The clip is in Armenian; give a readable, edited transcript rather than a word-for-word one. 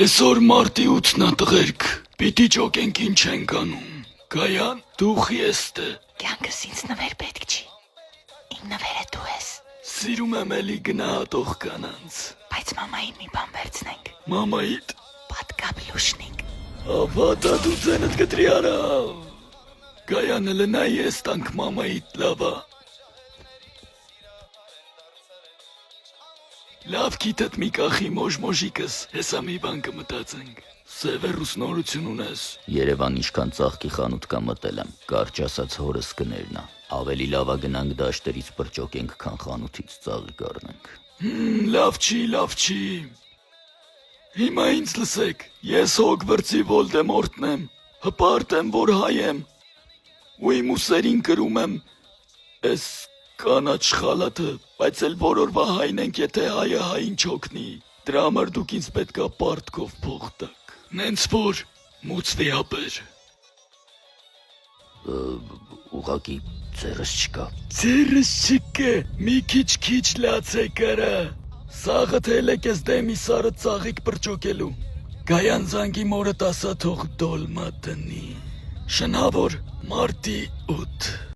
Այսօր մարտի 8-ն է տղերք, պիտի ճոկենք ինչ ենք անում, Գայան, դու խիեստ է։ Կյանքս ինձ նվեր պետք չի, իմ նվերը դու ես։ Սիրում եմ էլի գնահատող կանանց։ Բայց մամային մի բան վերցնենք, Մամայիդ, պատկապ լուշնենք։ ավատա դու ձենդ կտրի արավ։ Գայանը լնայի ես տանք մամայիդ լավա։ Լավ գիտդ մի կախի մոժմոժիկս, հեսա մի բան կմտածենք։ Սևերուս նորություն ունես։ Երևան ինչքան ծաղկի խանութ կա մտել եմ, կարճ ասած հորս կներն է։ Ավելի լավա գնանք դաշտերից պրճոկենք, քան խանութից ծաղի կառնենք։ Լավ չի։ Հիմա ինձ լսեք, ես Հոգվրտսի Վոլդեմորտն եմ, հպարտ եմ, որ հայ եմ, ու իմ ուսերին կրում եմ էս կանաչ խալաթը, բայց էլ որորվա հայն ենք, եթե հայը հային չօգնի, դրա համար դուք ինձ պետքա պարտքով փող տաք, նենց որ մուծվի ապեր։ Ուղղակի ձեռս չկա։ Ձերս չկե, մի քիչ լաց է կարա, սաղը թելեք ես դեմի սարը ծաղիկ պրճոկելու, Գայան զանգի մորդ ասա թող դոլմա տնի, շնավոր մարտի 8։